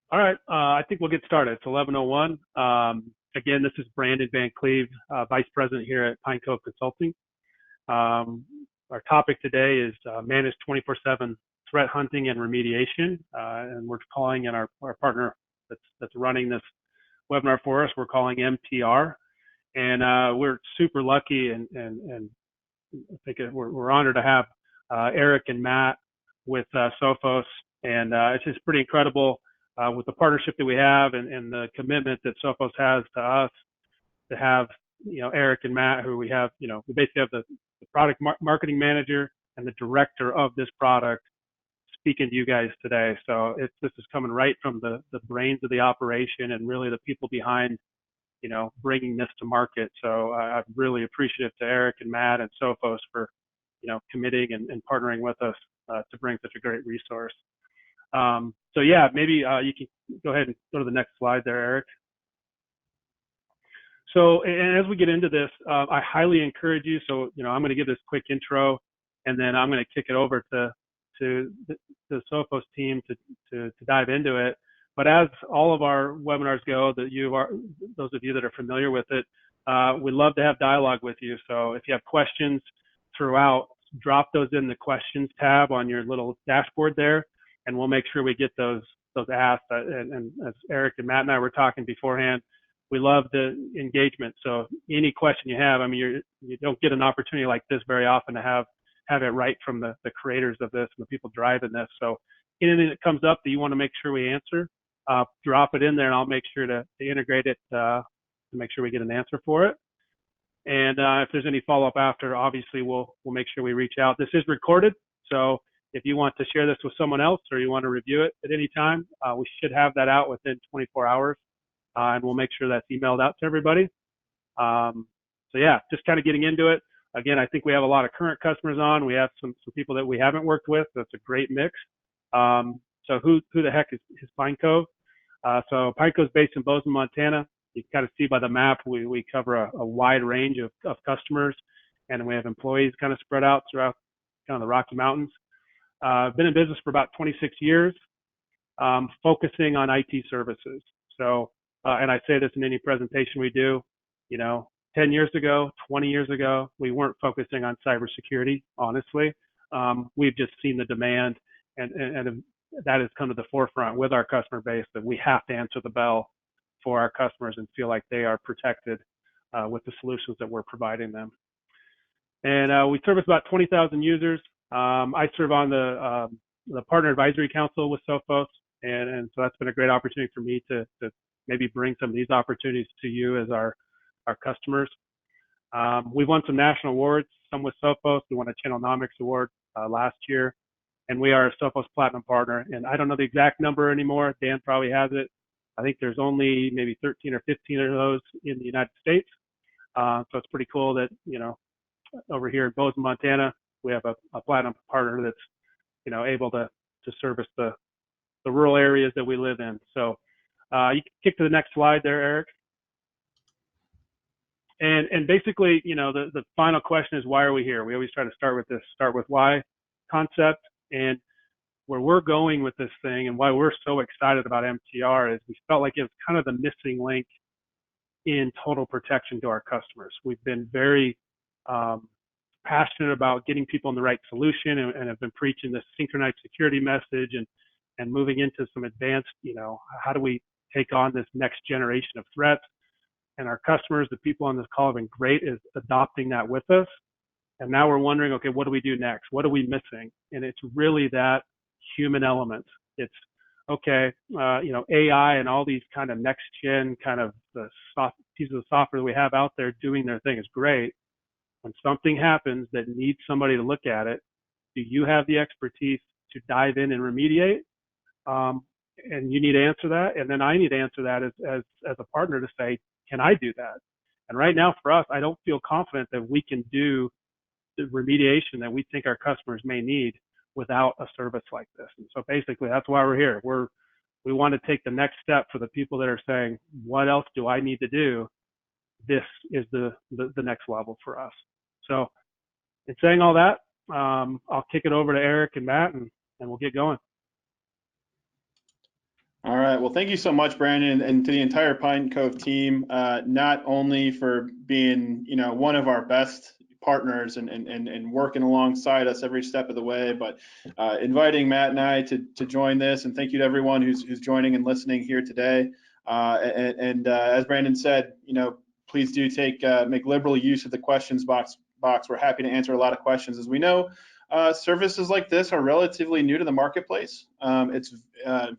All right, I think we'll get started. It's 11:01. Again, this is Brandon Van Cleve, Vice President here at Pine Cove Consulting. Our topic today is managed 24/7 threat hunting and remediation, and we're calling in our partner that's running this webinar for us. We're calling MTR, and we're super lucky and I think we're honored to have Eric and Matt with Sophos, and it's just pretty incredible. With the partnership that we have and the commitment that Sophos has to us to have, Eric and Matt, who we have, we basically have the product marketing manager and the director of this product speaking to you guys today. So this is coming right from the brains of the operation and really the people behind, bringing this to market. So I'm really appreciative to Eric and Matt and Sophos for, committing and partnering with us to bring such a great resource. So yeah, maybe you can go ahead and go to the next slide there, Eric. So, and as we get into this, I highly encourage you. So, I'm going to give this quick intro, and then I'm going to kick it over to the Sophos team to dive into it. But as all of our webinars go, those of you that are familiar with it, we love to have dialogue with you. So if you have questions throughout, drop those in the questions tab on your little dashboard there, and we'll make sure we get those asked. And as Eric and Matt and I were talking beforehand, we love the engagement. So any question you have, I mean, you don't get an opportunity like this very often to have it right from the creators of this and the people driving this. So anything that comes up that you want to make sure we answer, drop it in there, and I'll make sure to integrate it to make sure we get an answer for it. And if there's any follow-up after, obviously we'll make sure we reach out. This is recorded, so if you want to share this with someone else or you want to review it at any time, we should have that out within 24 hours, and we'll make sure that's emailed out to everybody. So yeah, just kind of getting into it. Again, I think we have a lot of current customers on. We have some people that we haven't worked with. That's a great mix. So who the heck is Pine Cove? So Pine Cove is based in Bozeman, Montana. You can kind of see by the map, we cover a wide range of customers, and we have employees kind of spread out throughout kind of the Rocky Mountains. Been in business for about 26 years, focusing on IT services. So, and I say this in any presentation we do, 10 years ago, 20 years ago, we weren't focusing on cybersecurity, honestly. We've just seen the demand and that has come to the forefront with our customer base that we have to answer the bell for our customers and feel like they are protected with the solutions that we're providing them. And we service about 20,000 users. I serve on the Partner Advisory Council with Sophos, and so that's been a great opportunity for me to maybe bring some of these opportunities to you as our customers. We've won some national awards, some with Sophos. We won a Channelnomics Award last year, and we are a Sophos Platinum Partner. And I don't know the exact number anymore. Dan probably has it. I think there's only maybe 13 or 15 of those in the United States. So it's pretty cool that, over here in Bozeman, Montana, we have a platinum partner that's, able to service the rural areas that we live in. So you can kick to the next slide there, Eric. And basically, the final question is, why are we here? We always try to start with why concept. And where we're going with this thing and why we're so excited about MTR is we felt like it was kind of the missing link in total protection to our customers. We've been very passionate about getting people in the right solution and have been preaching this synchronized security message and moving into some advanced, how do we take on this next generation of threats? And our customers, the people on this call have been great is adopting that with us. And now we're wondering, okay, what do we do next? What are we missing? And it's really that human element. It's okay, AI and all these kind of next gen kind of the soft pieces of software that we have out there doing their thing is great. When something happens that needs somebody to look at it, do you have the expertise to dive in and remediate? And you need to answer that, and then I need to answer that as a partner to say, can I do that? And right now for us, I don't feel confident that we can do the remediation that we think our customers may need without a service like this. And so basically that's why we're here. We want to take the next step for the people that are saying, what else do I need to do? This is the next level for us. So in saying all that, I'll kick it over to Eric and Matt and we'll get going. All right. right. Well, thank you so much, Brandon, and to the entire Pine Cove team, not only for being, one of our best partners and working alongside us every step of the way, but inviting Matt and I to join this. And thank you to everyone who's joining and listening here today. As Brandon said, please do make liberal use of the questions box. We're happy to answer a lot of questions. As we know, services like this are relatively new to the marketplace.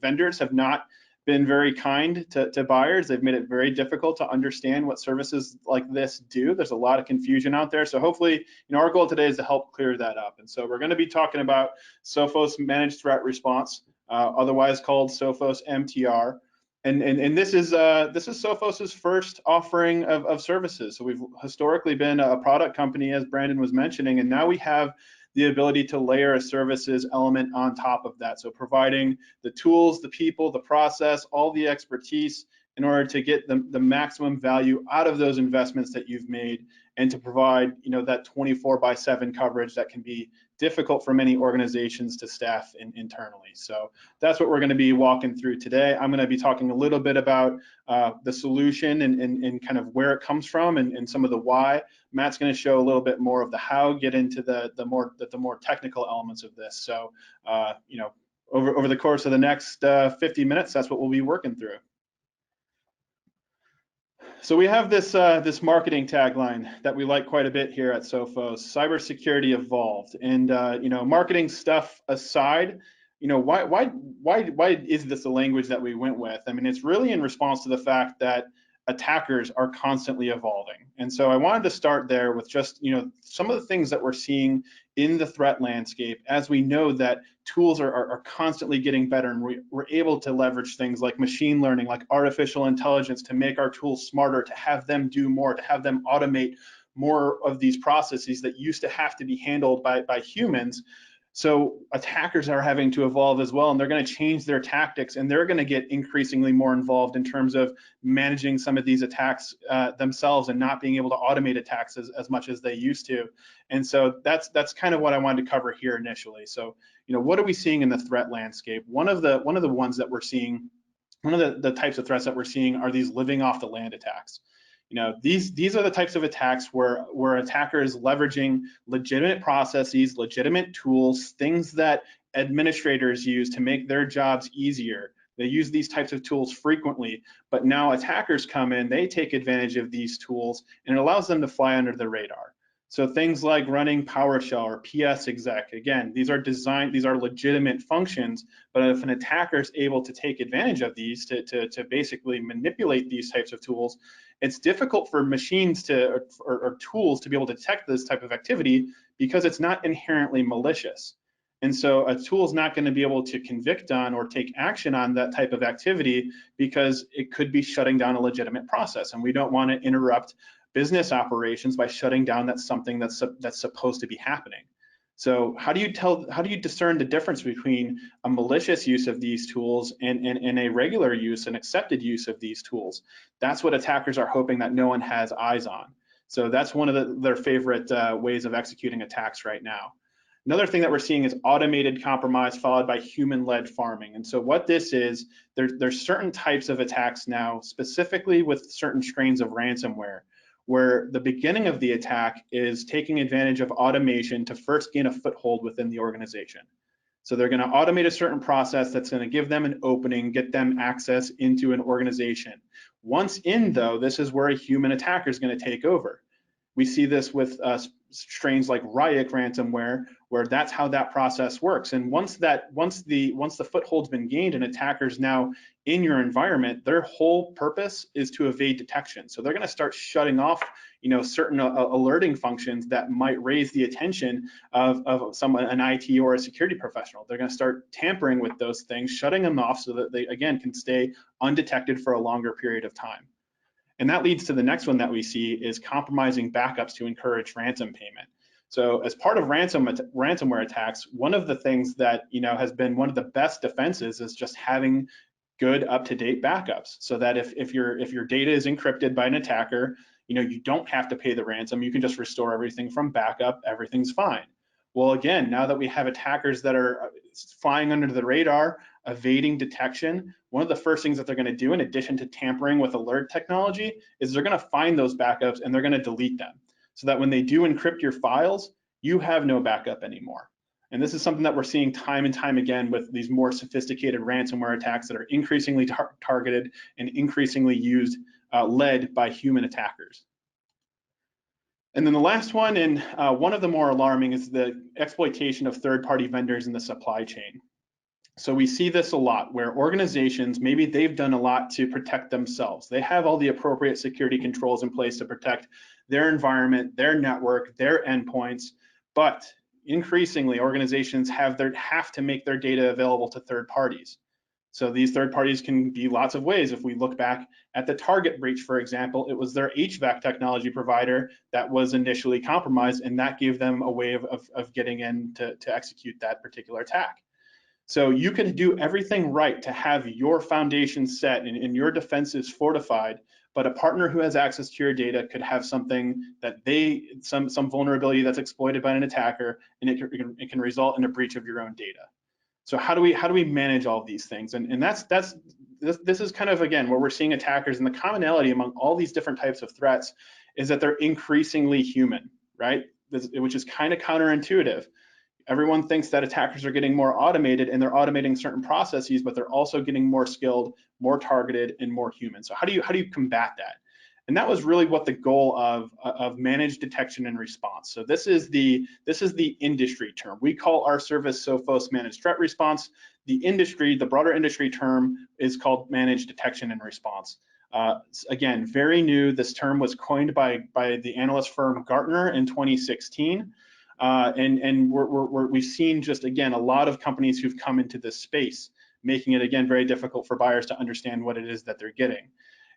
Vendors have not been very kind to buyers. They've made it very difficult to understand what services like this do. There's a lot of confusion out there. So hopefully, our goal today is to help clear that up. And so we're going to be talking about Sophos Managed Threat Response, otherwise called Sophos MTR. And this is Sophos's first offering of services. So we've historically been a product company, as Brandon was mentioning, and now we have the ability to layer a services element on top of that. So providing the tools, the people, the process, all the expertise in order to get the maximum value out of those investments that you've made, and to provide that 24/7 coverage that can be difficult for many organizations to staff internally. So that's what we're going to be walking through today. I'm going to be talking a little bit about the solution and kind of where it comes from and some of the why. Matt's going to show a little bit more of the how, get into the more technical elements of this. So over the course of the next 50 minutes, that's what we'll be working through. So we have this marketing tagline that we like quite a bit here at Sophos: cybersecurity evolved. And marketing stuff aside, why is this the language that we went with? I mean, it's really in response to the fact that attackers are constantly evolving. And so I wanted to start there with just some of the things that we're seeing in the threat landscape, as we know that tools are constantly getting better, and we're able to leverage things like machine learning, like artificial intelligence, to make our tools smarter, to have them do more, to have them automate more of these processes that used to have to be handled by humans. So attackers are having to evolve as well, and they're going to change their tactics, and they're going to get increasingly more involved in terms of managing some of these attacks themselves, and not being able to automate attacks as much as they used to. And so that's kind of what I wanted to cover here initially. So what are we seeing in the threat landscape? One of the ones that we're seeing, one of the types of threats that we're seeing are these living off the land attacks. These are the types of attacks where attackers leveraging legitimate processes, legitimate tools, things that administrators use to make their jobs easier. They use these types of tools frequently, but now attackers come in, they take advantage of these tools, and it allows them to fly under the radar. So things like running PowerShell or PS exec, again, these are legitimate functions, but if an attacker is able to take advantage of these to basically manipulate these types of tools, it's difficult for machines or tools to be able to detect this type of activity, because it's not inherently malicious. And so a tool is not going to be able to convict on or take action on that type of activity, because it could be shutting down a legitimate process, and we don't want to interrupt business operations by shutting down something that's supposed to be happening. So how do you discern the difference between a malicious use of these tools and a regular use, an accepted use of these tools? That's what attackers are hoping that no one has eyes on. So that's one of their favorite ways of executing attacks right now. Another thing that we're seeing is automated compromise followed by human-led farming. And so what this is, there's certain types of attacks now, specifically with certain strains of ransomware, where the beginning of the attack is taking advantage of automation to first gain a foothold within the organization. So they're going to automate a certain process that's going to give them an opening, get them access into an organization. Once in, though, this is where a human attacker is going to take over. We see this with strains like Ryuk ransomware, where that's how that process works. And once the foothold's been gained and attackers now in your environment, their whole purpose is to evade detection. So they're going to start shutting off, certain alerting functions that might raise the attention of an IT or a security professional. They're going to start tampering with those things, shutting them off so that they, again, can stay undetected for a longer period of time. And that leads to the next one that we see is compromising backups to encourage ransom payment. So as part of ransomware attacks, one of the things that has been one of the best defenses is just having good up-to-date backups, so that if your data is encrypted by an attacker, you don't have to pay the ransom. You can just restore everything from backup. Everything's fine. Well, again, now that we have attackers that are flying under the radar, evading detection, one of the first things that they're going to do, in addition to tampering with alert technology, is they're going to find those backups and they're going to delete them, so that when they do encrypt your files, you have no backup anymore. And this is something that we're seeing time and time again with these more sophisticated ransomware attacks that are increasingly targeted and increasingly used, led by human attackers. And then the last one, and one of the more alarming, is the exploitation of third-party vendors in the supply chain. So we see this a lot where organizations, maybe they've done a lot to protect themselves. They have all the appropriate security controls in place to protect their environment, their network, their endpoints, but increasingly organizations have to make their data available to third parties. So these third parties can be lots of ways. If we look back at the Target breach, for example, it was their HVAC technology provider that was initially compromised, and that gave them a way of getting in to execute that particular attack. So you can do everything right to have your foundation set and your defenses fortified, but a partner who has access to your data could have something that some vulnerability that's exploited by an attacker, and it can result in a breach of your own data. So how do we manage all of these things? And this is kind of, again, where we're seeing attackers, and the commonality among all these different types of threats is that they're increasingly human, right? Which is kind of counterintuitive. Everyone thinks that attackers are getting more automated and they're automating certain processes, but they're also getting more skilled, more targeted, and more human. So how do you combat that? And that was really what the goal of managed detection and response. So this is the industry term. We call our service Sophos Managed Threat Response. The broader industry term is called Managed Detection and Response. Again, very new. This term was coined by the analyst firm Gartner in 2016. And we've seen, just again, a lot of companies who've come into this space, making it, again, very difficult for buyers to understand what it is that they're getting.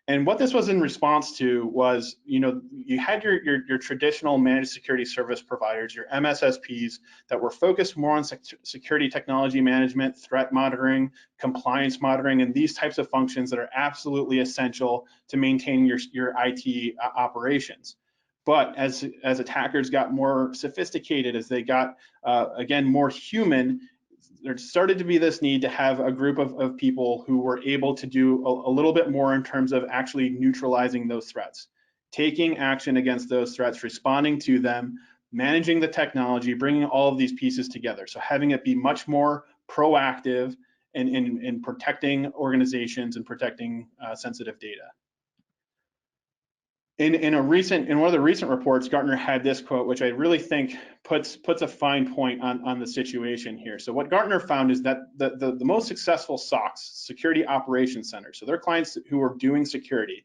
And what this was in response to was, you had your traditional managed security service providers, your MSSPs, that were focused more on security technology management, threat monitoring, compliance monitoring, and these types of functions that are absolutely essential to maintain your IT operations. But as attackers got more sophisticated, as they got, again, more human, there started to be this need to have a group of people who were able to do a little bit more in terms of actually neutralizing those threats, taking action against those threats, responding to them, managing the technology, bringing all of these pieces together. So having it be much more proactive in protecting organizations and protecting sensitive data. In one of the recent reports, Gartner had this quote, which I really think puts a fine point on the situation here. So what Gartner found is that the most successful SOCs, Security Operations Centers, so their clients who are doing security,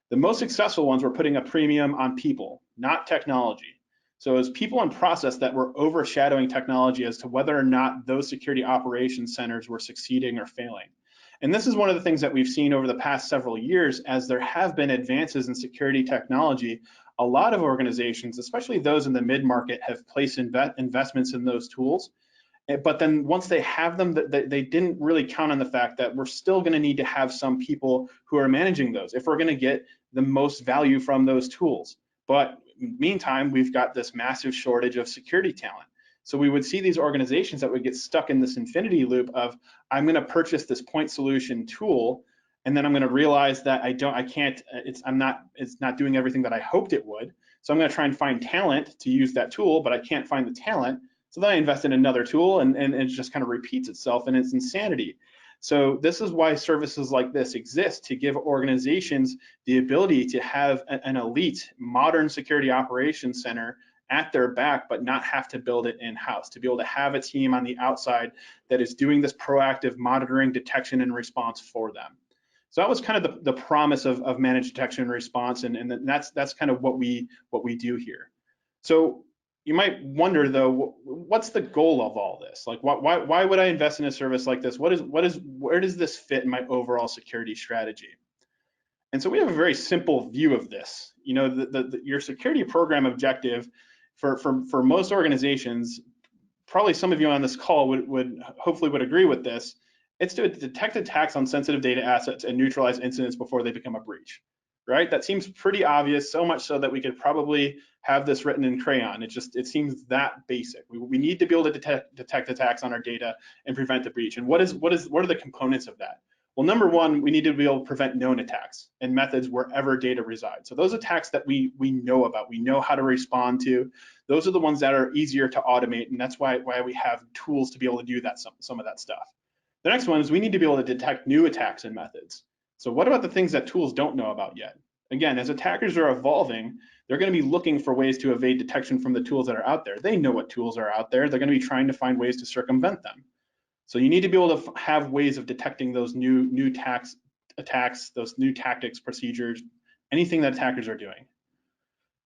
the most successful ones were putting a premium on people, not technology. So it was people and process that were overshadowing technology as to whether or not those security operations centers were succeeding or failing. And this is one of the things that we've seen over the past several years. As there have been advances in security technology, a lot of organizations, especially those in the mid-market, have placed investments in those tools. But then once they have them, they didn't really count on the fact that we're still going to need to have some people who are managing those if we're going to get the most value from those tools. But meantime, we've got this massive shortage of security talent. So we would see these organizations that would get stuck in this infinity loop of, I'm going to purchase this point solution tool, and then I'm going to realize that it's not doing everything that I hoped it would. So I'm going to try and find talent to use that tool, but I can't find the talent. So then I invest in another tool, and it just kind of repeats itself, and it's insanity. So this is why services like this exist, to give organizations the ability to have an elite modern security operations center at their back, but not have to build it in-house, to be able to have a team on the outside that is doing this proactive monitoring, detection, and response for them. So that was kind of the promise of managed detection and response, and that's kind of what we do here. So you might wonder, though, what's the goal of all this? Like, why would I invest in a service like this? Where does this fit in my overall security strategy? And so we have a very simple view of this. Your security program objective for most organizations, probably some of you on this call would hopefully agree with this. It's to detect attacks on sensitive data assets and neutralize incidents before they become a breach, right? That seems pretty obvious, so much so that we could probably have this written in crayon. It seems that basic. We need to be able to detect attacks on our data and prevent the breach. And what are the components of that? Well, number one, we need to be able to prevent known attacks and methods wherever data resides. So those attacks that we know about, we know how to respond to, those are the ones that are easier to automate, and that's why we have tools to be able to do that, some of that stuff. The next one is we need to be able to detect new attacks and methods. So what about the things that tools don't know about yet? Again, as attackers are evolving, they're going to be looking for ways to evade detection from the tools that are out there. They know what tools are out there. They're going to be trying to find ways to circumvent them. So you need to be able to have ways of detecting those new attacks, those new tactics, procedures, anything that attackers are doing.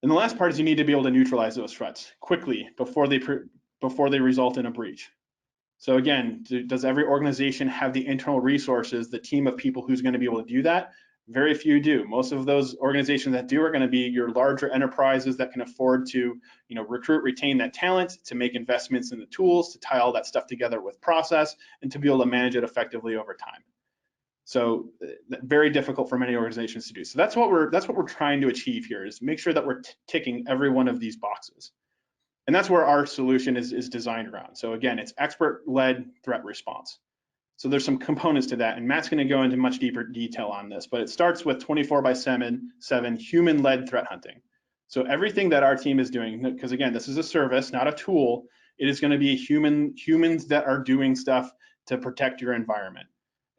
And the last part is you need to be able to neutralize those threats quickly before they result in a breach. So again, does every organization have the internal resources, the team of people who's going to be able to do that? Very few do. Most of those organizations that do are going to be your larger enterprises that can afford to, recruit, retain that talent, to make investments in the tools, to tie all that stuff together with process, and to be able to manage it effectively over time. So very difficult for many organizations to do. So that's what we're trying to achieve here, is make sure that we're ticking every one of these boxes. And that's where our solution is designed around. So again, it's expert-led threat response. So there's some components to that, and Matt's going to go into much deeper detail on this, but it starts with 24/7 human-led threat hunting. So everything that our team is doing, because again, this is a service, not a tool, it is going to be humans that are doing stuff to protect your environment.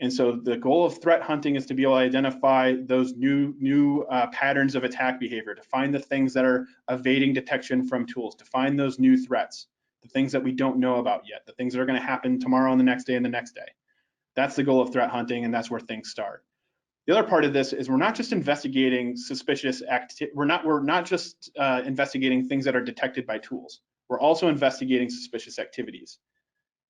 And so the goal of threat hunting is to be able to identify those new patterns of attack behavior, to find the things that are evading detection from tools, to find those new threats, the things that we don't know about yet, the things that are going to happen tomorrow and the next day and the next day. That's the goal of threat hunting, and that's where things start. The other part of this is we're not just investigating suspicious activity. We're not just investigating things that are detected by tools. We're also investigating suspicious activities.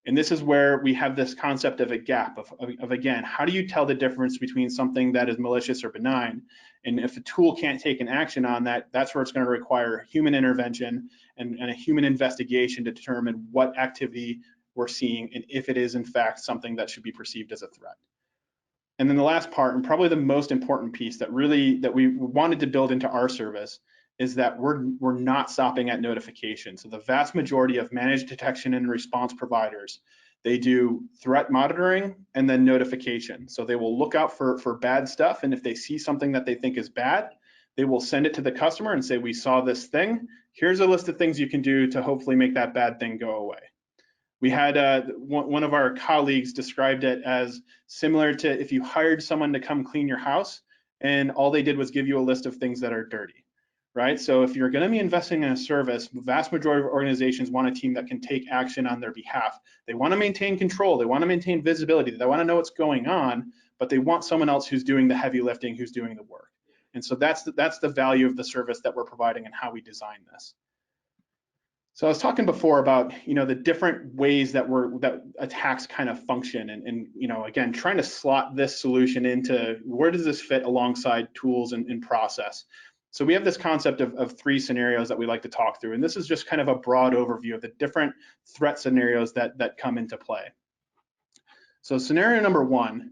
And this is where we have this concept of a gap of again, how do you tell the difference between something that is malicious or benign? And if a tool can't take an action on that, that's where it's going to require human intervention and a human investigation to determine what activity we're seeing and if it is in fact something that should be perceived as a threat. And then the last part, and probably the most important piece that we wanted to build into our service, is that we're not stopping at notification. So the vast majority of managed detection and response providers, they do threat monitoring and then notification. So they will look out for bad stuff, and if they see something that they think is bad, they will send it to the customer and say, we saw this thing, here's a list of things you can do to hopefully make that bad thing go away. We had one of our colleagues described it as similar to if you hired someone to come clean your house and all they did was give you a list of things that are dirty, right? So if you're going to be investing in a service, the vast majority of organizations want a team that can take action on their behalf. They want to maintain control, they want to maintain visibility, they want to know what's going on, but they want someone else who's doing the heavy lifting, who's doing the work. And so that's the value of the service that we're providing and how we design this. So I was talking before about the different ways that attacks kind of function, and again trying to slot this solution into where does this fit alongside tools and process. So we have this concept of 3 scenarios that we like to talk through, and this is just kind of a broad overview of the different threat scenarios that come into play. So scenario number 1.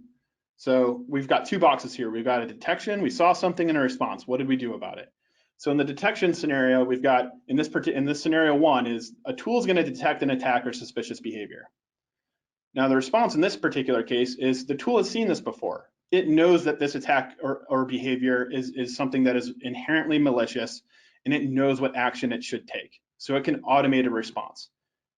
So we've got 2 boxes here. We've got a detection. We saw something in a response. What did we do about it? So in the detection scenario, we've got in this scenario 1 is a tool is going to detect an attack or suspicious behavior. Now the response in this particular case is the tool has seen this before. It knows that this attack or behavior is something that is inherently malicious, and it knows what action it should take. So it can automate a response.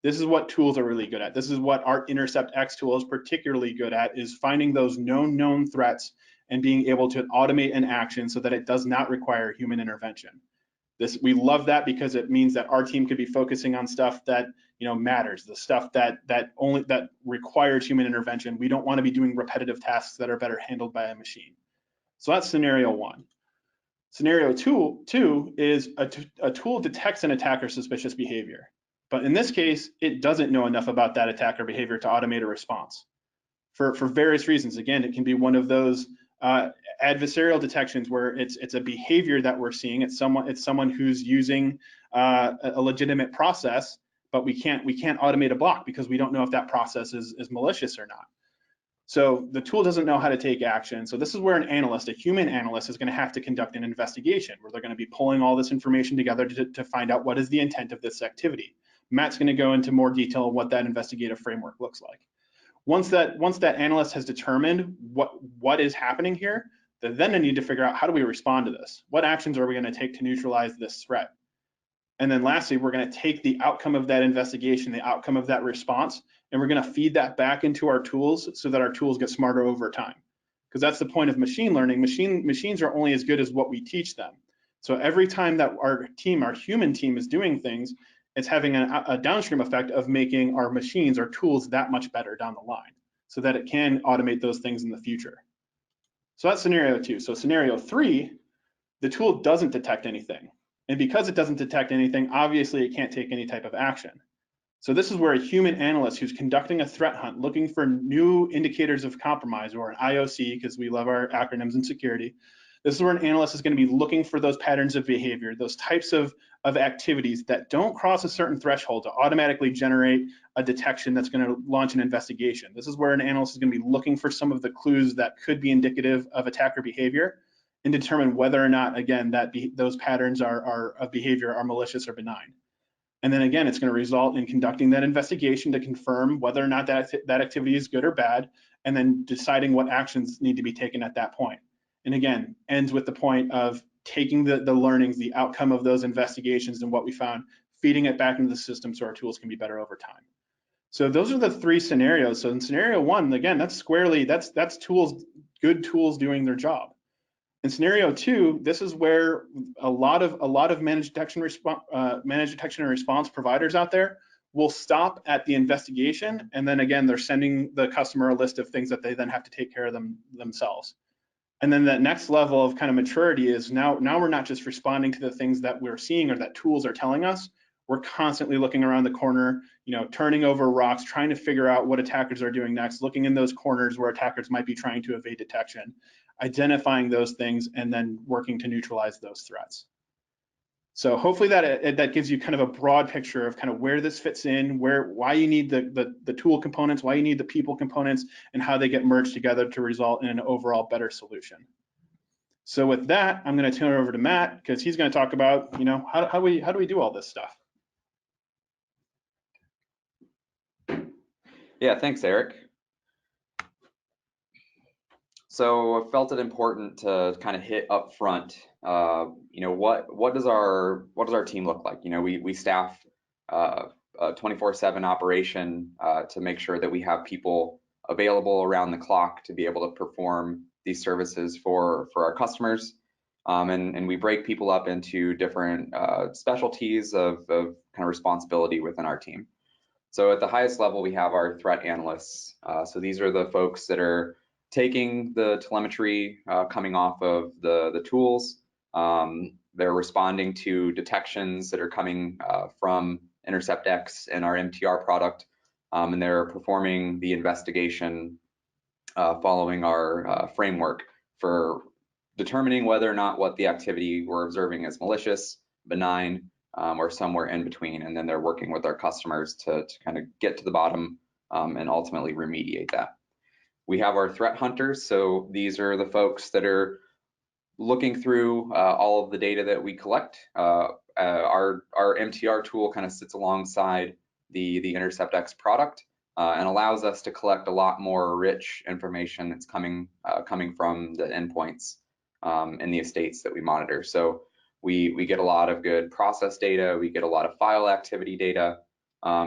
This is what tools are really good at. This is what our Intercept X tool is particularly good at, is finding those known threats and being able to automate an action so that it does not require human intervention. We love that because it means that our team could be focusing on stuff that matters, the stuff that requires human intervention. We don't want to be doing repetitive tasks that are better handled by a machine. So that's scenario 1. Scenario two is a tool detects an attack or suspicious behavior, but in this case, it doesn't know enough about that attack or behavior to automate a response for various reasons. Again, it can be one of those adversarial detections where it's a behavior that we're seeing. It's someone who's using a legitimate process, but we can't automate a block because we don't know if that process is malicious or not. So the tool doesn't know how to take action. So this is where an analyst, a human analyst, is going to have to conduct an investigation where they're going to be pulling all this information together to find out what is the intent of this activity. Matt's going to go into more detail on what that investigative framework looks like. Once that analyst has determined what is happening here, they're then going to need to figure out, how do we respond to this? What actions are we going to take to neutralize this threat? And then lastly, we're going to take the outcome of that investigation, the outcome of that response, and we're going to feed that back into our tools so that our tools get smarter over time. Because that's the point of machine learning. Machines are only as good as what we teach them. So every time that our human team is doing things, it's having a downstream effect of making our machines, our tools, that much better down the line so that it can automate those things in the future. So that's scenario 2. So scenario 3, the tool doesn't detect anything. And because it doesn't detect anything, obviously it can't take any type of action. So this is where a human analyst who's conducting a threat hunt, looking for new indicators of compromise, or an IOC, because we love our acronyms in security. This is where an analyst is going to be looking for those patterns of behavior, those types of activities that don't cross a certain threshold to automatically generate a detection that's going to launch an investigation. This is where an analyst is going to be looking for some of the clues that could be indicative of attacker behavior and determine whether or not, again, those patterns of behavior are malicious or benign. And then again, it's going to result in conducting that investigation to confirm whether or not that activity is good or bad, and then deciding what actions need to be taken at that point. And again, ends with the point of taking the learnings, the outcome of those investigations and what we found, feeding it back into the system so our tools can be better over time. So those are the 3 scenarios. So in scenario 1, again, that's tools, good tools doing their job. In scenario 2, this is where a lot of managed detection and response providers out there will stop at the investigation, and then again, they're sending the customer a list of things that they then have to take care of themselves. And then that next level of kind of maturity is now we're not just responding to the things that we're seeing or that tools are telling us. We're constantly looking around the corner, turning over rocks, trying to figure out what attackers are doing next, looking in those corners where attackers might be trying to evade detection, identifying those things, and then working to neutralize those threats. So hopefully that gives you kind of a broad picture of kind of where this fits in, why you need the tool components, why you need the people components, and how they get merged together to result in an overall better solution. So with that, I'm going to turn it over to Matt, because he's going to talk about, how do we do all this stuff? Yeah, thanks, Eric. So I felt it important to kind of hit up front, what does our team look like? We staff a 24/7 operation to make sure that we have people available around the clock to be able to perform these services for our customers. And we break people up into different specialties of kind of responsibility within our team. So at the highest level, we have our threat analysts. So these are the folks that are taking the telemetry coming off of the tools. They're responding to detections that are coming from InterceptX and our MTR product, and they're performing the investigation following our framework for determining whether or not what the activity we're observing is malicious, benign, or somewhere in between. And then they're working with our customers to kind of get to the bottom and ultimately remediate that. We have our threat hunters. So these are the folks that are looking through all of the data that we collect. Our MTR tool kind of sits alongside the InterceptX product and allows us to collect a lot more rich information that's coming from the endpoints and the estates that we monitor. So we get a lot of good process data, we get a lot of file activity data,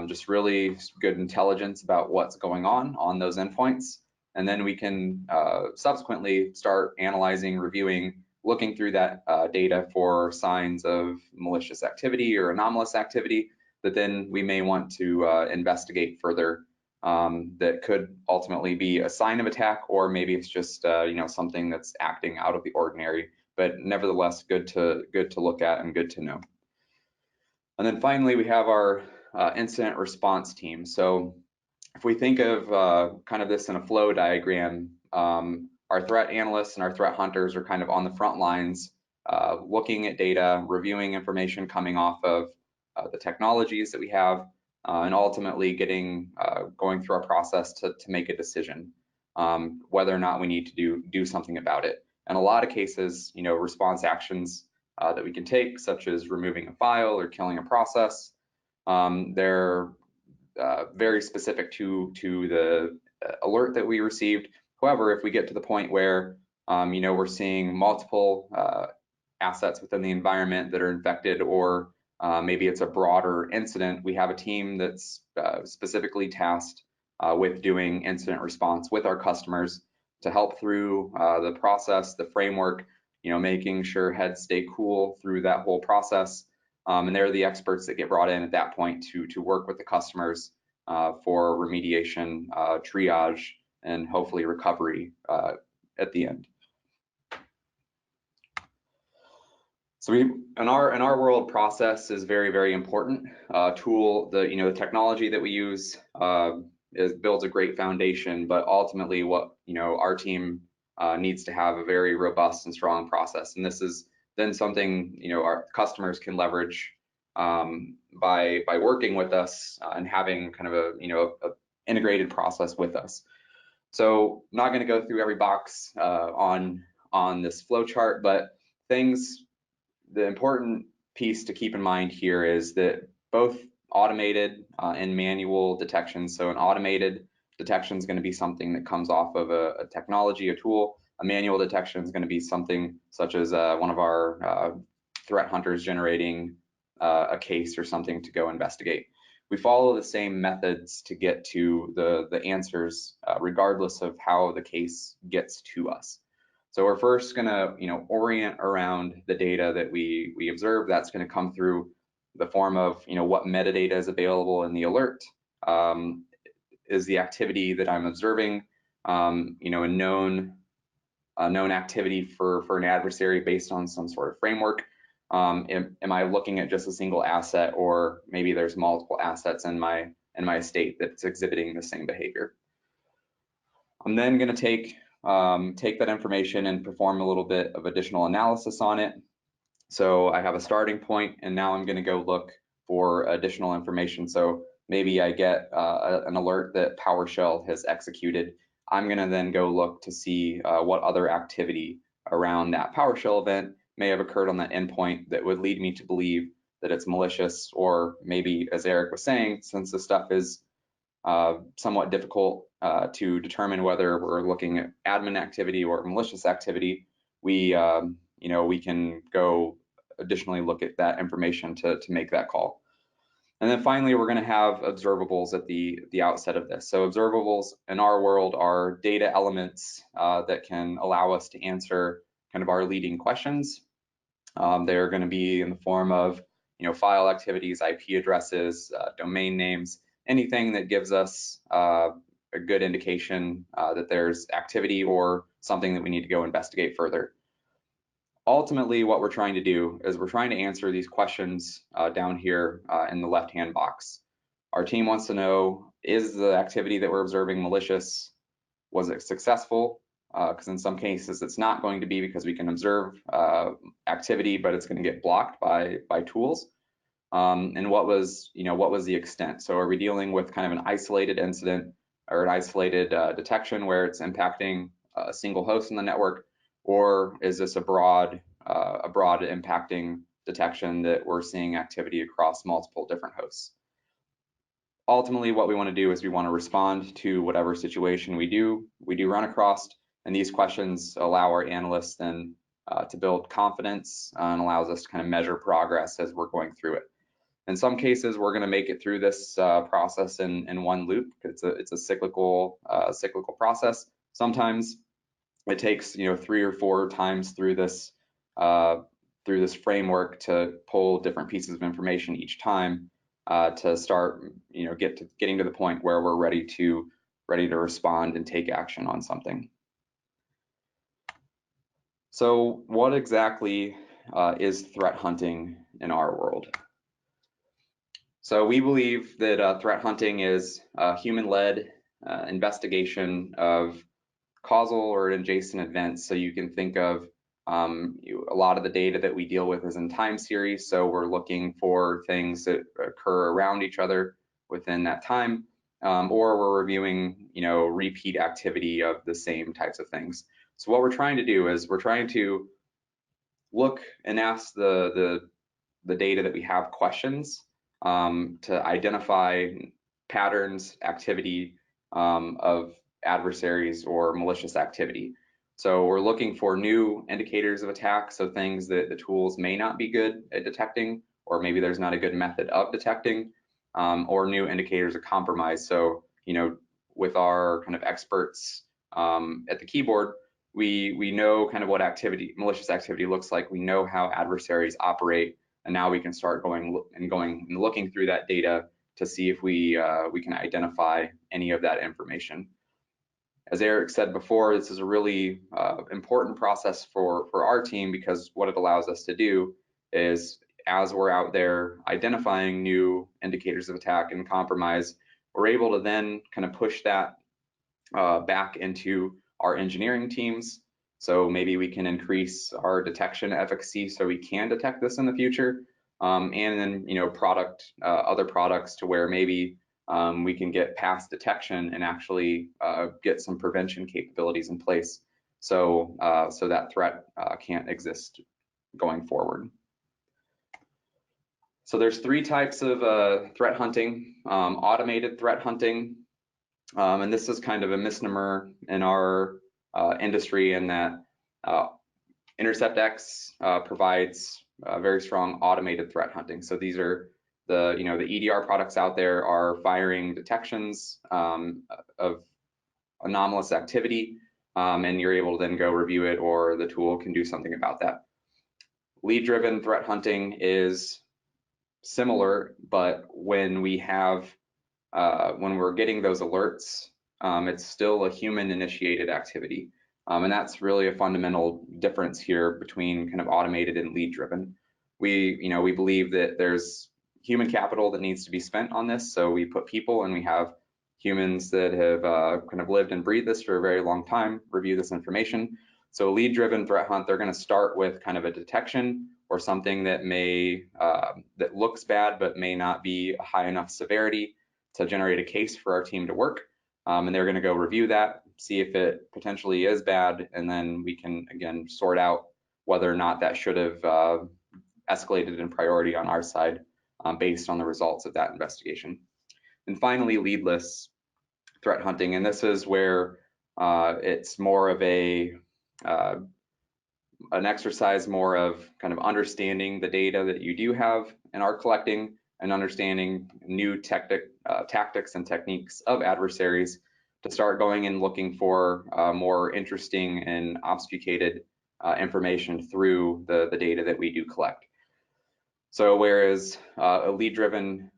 just really good intelligence about what's going on those endpoints. And then we can subsequently start analyzing, reviewing, looking through that data for signs of malicious activity or anomalous activity that then we may want to investigate further, that could ultimately be a sign of attack, or maybe it's just something that's acting out of the ordinary, but nevertheless good to look at and good to know. And then finally, we have our incident response team. So if we think of kind of this in a flow diagram, our threat analysts and our threat hunters are kind of on the front lines, looking at data, reviewing information coming off of the technologies that we have, and ultimately going through our process to make a decision. whether or not we need to do something about it. In a lot of cases, response actions that we can take, such as removing a file or killing a process, they're very specific to the alert that we received. However, if we get to the point where we're seeing multiple assets within the environment that are infected, or maybe it's a broader incident, we have a team that's specifically tasked with doing incident response with our customers to help through the process, the framework, making sure heads stay cool through that whole process. And they're the experts that get brought in at that point to work with the customers for remediation, triage, and hopefully recovery at the end. So in our world, process is very, very important. The technology that we use builds a great foundation, but ultimately what our team needs to have a very robust and strong process, and this is then something our customers can leverage by working with us and having kind of a integrated process with us. So I'm not going to go through every box on this flow chart, but the important piece to keep in mind here is that both automated and manual detection. So an automated detection is going to be something that comes off of a technology, a tool. A manual detection is going to be something such as one of our threat hunters generating a case or something to go investigate. We follow the same methods to get to the answers, regardless of how the case gets to us. So we're first going to orient around the data that we observe. That's going to come through the form of what metadata is available in the alert. Is the activity that I'm observing a known activity for an adversary based on some sort of framework? Am I looking at just a single asset, or maybe there's multiple assets in my estate that's exhibiting the same behavior? I'm then going to take that information and perform a little bit of additional analysis on it. So I have a starting point, and now I'm going to go look for additional information. So maybe I get an alert that PowerShell has executed. I'm going to then go look to see what other activity around that PowerShell event may have occurred on that endpoint that would lead me to believe that it's malicious, or maybe, as Eric was saying, since this stuff is somewhat difficult to determine whether we're looking at admin activity or malicious activity, we can go additionally look at that information to make that call. And then finally, we're going to have observables at the outset of this. So observables in our world are data elements that can allow us to answer kind of our leading questions. They're going to be in the form of file activities, IP addresses, domain names, anything that gives us a good indication that there's activity or something that we need to go investigate further. Ultimately, what we're trying to do is we're trying to answer these questions down here in the left-hand box. Our team wants to know, is the activity that we're observing malicious? Was it successful? Because in some cases it's not going to be, because we can observe activity, but it's going to get blocked by tools. And what was the extent? So are we dealing with kind of an isolated incident or an isolated detection where it's impacting a single host in the network, or is this a broad impacting detection that we're seeing activity across multiple different hosts? Ultimately, what we want to do is we want to respond to whatever situation we do run across, and these questions allow our analysts then to build confidence and allows us to kind of measure progress as we're going through it. In some cases, we're going to make it through this process in one loop. It's a cyclical process. Sometimes it takes 3 or 4 times through this framework to pull different pieces of information each time to start getting to the point where we're ready to respond and take action on something. So what exactly is threat hunting in our world? So we believe that threat hunting is a human-led investigation of causal or adjacent events. So you can think of a lot of the data that we deal with is in time series. So we're looking for things that occur around each other within that time. or we're reviewing, repeat activity of the same types of things. So what we're trying to do is we're trying to look and ask the data that we have questions to identify patterns, activity of adversaries or malicious activity. So we're looking for new indicators of attack, so things that the tools may not be good at detecting, or maybe there's not a good method of detecting, or new indicators of compromise. So, with our kind of experts at the keyboard, we know kind of what malicious activity looks like. We know how adversaries operate, and now we can start going and looking through that data to see if we can identify any of that information. As Eric said before, this is a really important process for our team, because what it allows us to do is, as we're out there identifying new indicators of attack and compromise, we're able to then kind of push that back into our engineering teams. So maybe we can increase our detection efficacy so we can detect this in the future. And then, other products to where maybe we can get past detection and actually get some prevention capabilities in place, so that threat can't exist going forward. So there's 3 types of threat hunting: automated threat hunting, and this is kind of a misnomer in our industry, in that InterceptX provides very strong automated threat hunting. So these are the EDR products out there are firing detections of anomalous activity, and you're able to then go review it, or the tool can do something about that. Lead-driven threat hunting is similar, but when we're getting those alerts, it's still a human-initiated activity. And that's really a fundamental difference here between kind of automated and lead-driven. We believe that there's human capital that needs to be spent on this, so we put people, and we have humans that have kind of lived and breathed this for a very long time review this information. So lead-driven threat hunt, they're going to start with kind of a detection or something that that looks bad but may not be a high enough severity to generate a case for our team to work. And they're going to go review that, see if it potentially is bad, and then we can again sort out whether or not that should have escalated in priority on our side based on the results of that investigation. And finally, leadless threat hunting, and this is where it's more of an exercise more of kind of understanding the data that you do have and are collecting, and understanding new tactics and techniques of adversaries to start going and looking for more interesting and obfuscated information through the data that we do collect. So whereas a lead-driven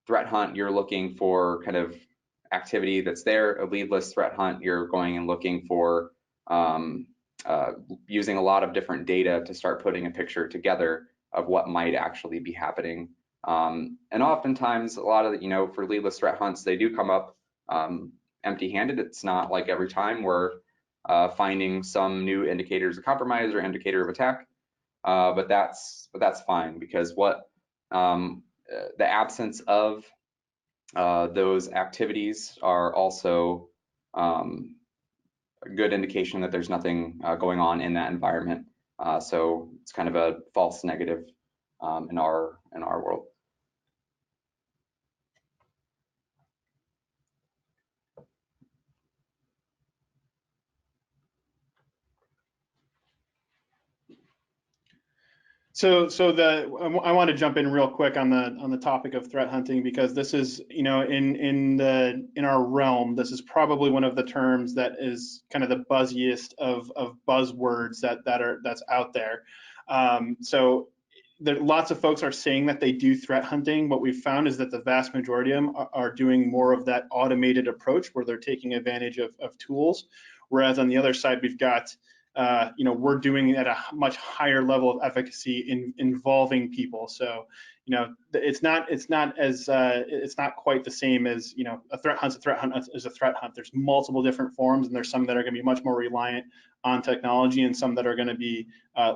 threat hunt, you're looking for kind of activity that's there. A leadless threat hunt, you're going and looking for using a lot of different data to start putting a picture together of what might actually be happening. And oftentimes, a lot of for leadless threat hunts, they do come up empty-handed. It's not like every time we're finding some new indicators of compromise or indicator of attack, but that's fine, because the absence of those activities are also a good indication that there's nothing going on in that environment. So it's kind of a false negative in our world. So I want to jump in real quick on the topic of threat hunting, because this is, in our realm, this is probably one of the terms that is kind of the buzziest of buzzwords that's out there. So lots of folks are saying that they do threat hunting. What we've found is that the vast majority of them are doing more of that automated approach, where they're taking advantage of tools. Whereas on the other side, we've got we're doing it at a much higher level of efficacy involving people. So, it's not quite the same as, a threat hunt's a threat hunt is a threat hunt. There's multiple different forms, and there's some that are going to be much more reliant on technology, and some that are going to be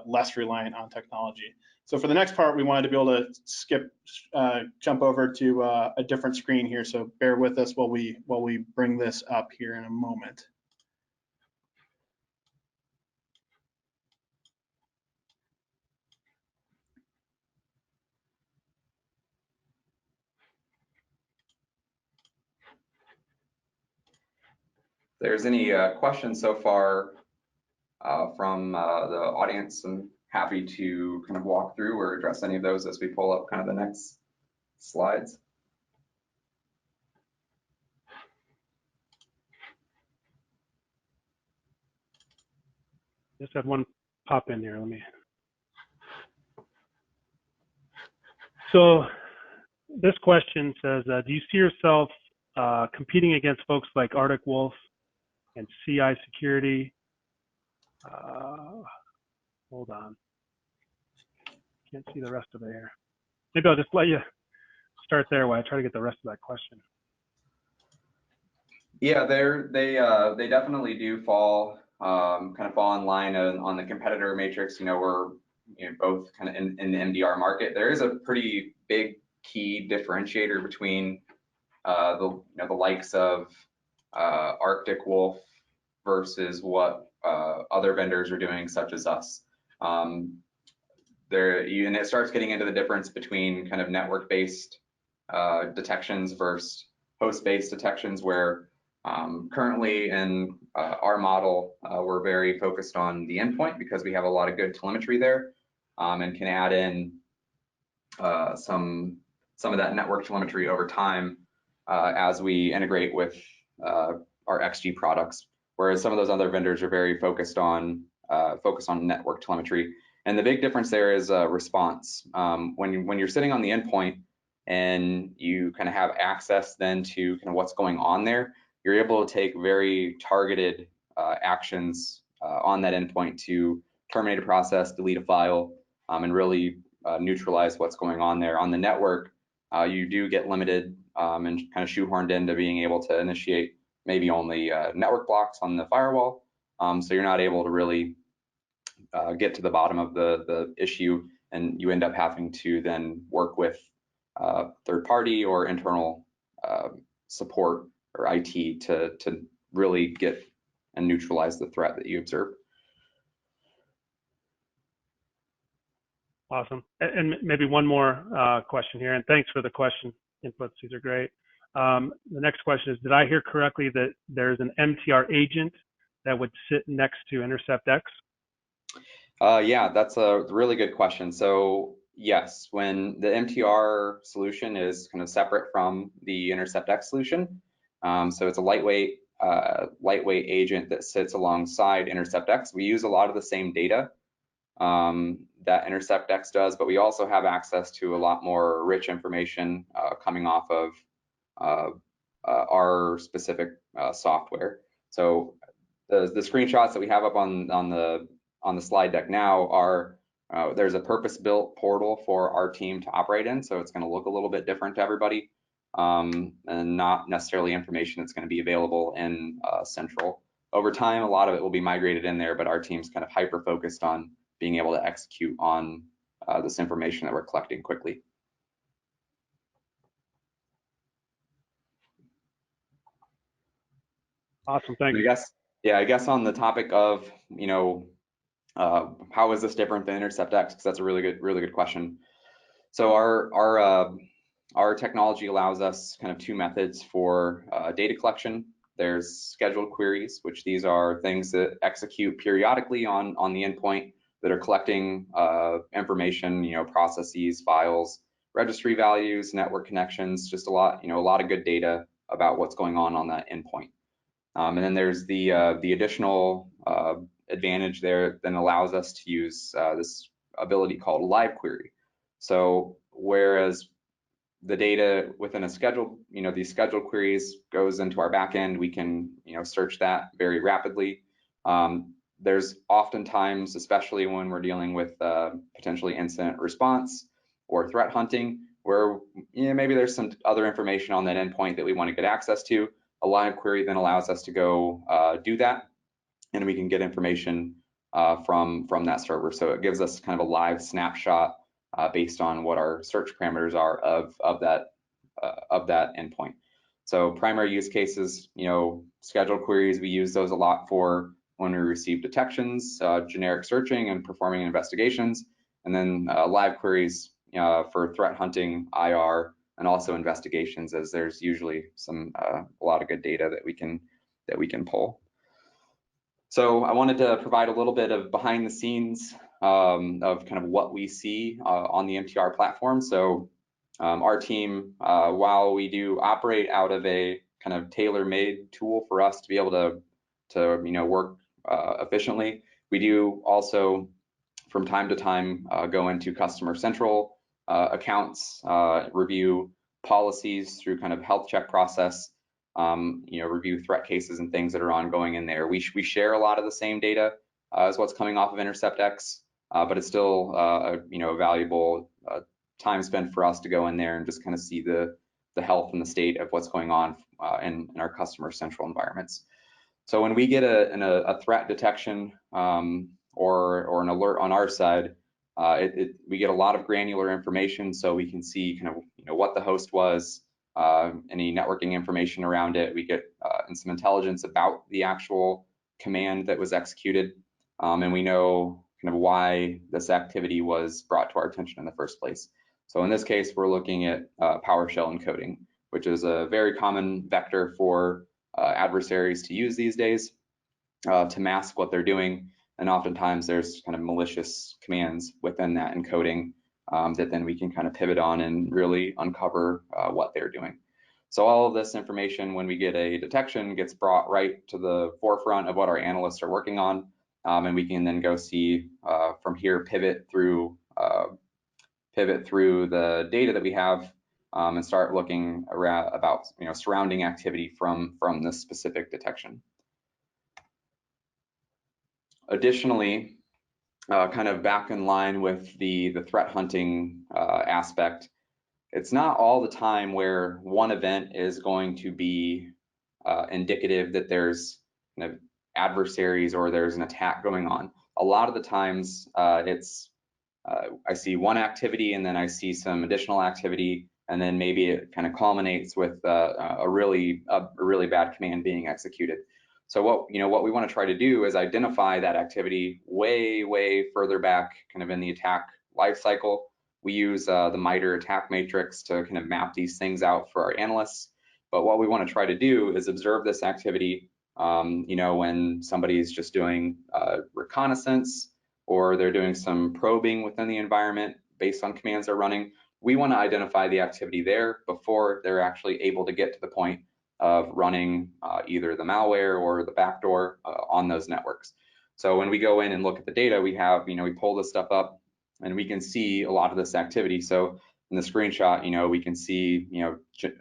less reliant on technology. So for the next part, we wanted to be able to jump over to a different screen here. So bear with us while we bring this up here in a moment. If there's any questions so far from the audience, I'm happy to kind of walk through or address any of those as we pull up kind of the next slides. Just have one pop in here. Let me. So this question says, do you see yourself competing against folks like Arctic Wolf and CI Security? Hold on. Can't see the rest of it here. Maybe I'll just let you start there while I try to get the rest of that question. Yeah, they definitely do fall kind of fall in line on the competitor matrix. We're both kind of in the MDR market. There is a pretty big key differentiator between the likes of Arctic Wolf versus what other vendors are doing, such as us. And it starts getting into the difference between kind of network-based detections versus host-based detections, where currently in our model, we're very focused on the endpoint because we have a lot of good telemetry there, and can add in some of that network telemetry over time as we integrate with our XG products. Whereas some of those other vendors are very focused on network telemetry. And the big difference there is response. When you're sitting on the endpoint and you kind of have access then to kind of what's going on there, you're able to take very targeted actions on that endpoint to terminate a process, delete a file, and really neutralize what's going on there. On the network, you do get limited and kind of shoehorned into being able to initiate maybe only network blocks on the firewall. So you're not able to really get to the bottom of the issue, and you end up having to then work with third party or internal support or IT to really get and neutralize the threat that you observe. Awesome. And maybe one more question here, and thanks for the question inputs. These are great. The next question is, did I hear correctly that there's an MTR agent that would sit next to InterceptX? Yeah, that's a really good question. So yes, when the MTR solution is kind of separate from the InterceptX solution, so it's a lightweight agent that sits alongside InterceptX. We use a lot of the same data that InterceptX does, but we also have access to a lot more rich information coming off of our specific software. So the screenshots that we have up on the slide deck now are there's a purpose-built portal for our team to operate in, so it's going to look a little bit different to everybody, and not necessarily information that's going to be available in Central. Over time, a lot of it will be migrated in there, but our team's kind of hyper-focused on being able to execute on this information that we're collecting quickly. Awesome, thanks. I guess on the topic of, how is this different than InterceptX? Because that's a really good question. So our technology allows us kind of two methods for data collection. There's scheduled queries, which these are things that execute periodically on the endpoint that are collecting information, processes, files, registry values, network connections, just a lot of good data about what's going on that endpoint. And then there's the additional advantage there that allows us to use this ability called live query. So whereas the data within a scheduled, these scheduled queries goes into our backend, we can, search that very rapidly. there's oftentimes, especially when we're dealing with potentially incident response or threat hunting, where maybe there's some other information on that endpoint that we want to get access to. A live query then allows us to go do that, and we can get information from that server. So it gives us kind of a live snapshot based on what our search parameters are of that endpoint. So primary use cases, scheduled queries, we use those a lot for when we receive detections, generic searching and performing investigations, and then live queries for threat hunting, IR, and also investigations, as there's usually a lot of good data that we can pull. So I wanted to provide a little bit of behind the scenes of kind of what we see on the MTR platform. So our team, while we do operate out of a kind of tailor-made tool for us to be able to work efficiently, we do also from time to time go into Customer Central accounts, review policies through kind of health check process, review threat cases and things that are ongoing in there. We share a lot of the same data as what's coming off of InterceptX, but it's still a valuable time spent for us to go in there and just kind of see the health and the state of what's going on in our Customer Central environments. So when we get a threat detection or an alert on our side, we get a lot of granular information, so we can see kind of what the host was, any networking information around it. We get and some intelligence about the actual command that was executed, and we know kind of why this activity was brought to our attention in the first place. So in this case, we're looking at PowerShell encoding, which is a very common vector for adversaries to use these days to mask what they're doing. And oftentimes there's kind of malicious commands within that encoding that then we can kind of pivot on and really uncover what they're doing. So all of this information, when we get a detection, gets brought right to the forefront of what our analysts are working on, and we can then go see from here, pivot through the data that we have and start looking around about surrounding activity from this specific detection. Additionally, kind of back in line with the threat hunting aspect, it's not all the time where one event is going to be indicative that there's kind of adversaries or there's an attack going on. A lot of the times it's I see one activity and then I see some additional activity, and then maybe it kind of culminates with a really bad command being executed. So what we want to try to do is identify that activity way further back, kind of in the attack life cycle. We use the MITRE attack matrix to kind of map these things out for our analysts. But what we want to try to do is observe this activity, when somebody's just doing reconnaissance or they're doing some probing within the environment based on commands they're running. We want to identify the activity there before they're actually able to get to the point of running either the malware or the backdoor on those networks. So when we go in and look at the data, we have, we pull this stuff up and we can see a lot of this activity. So in the screenshot, we can see,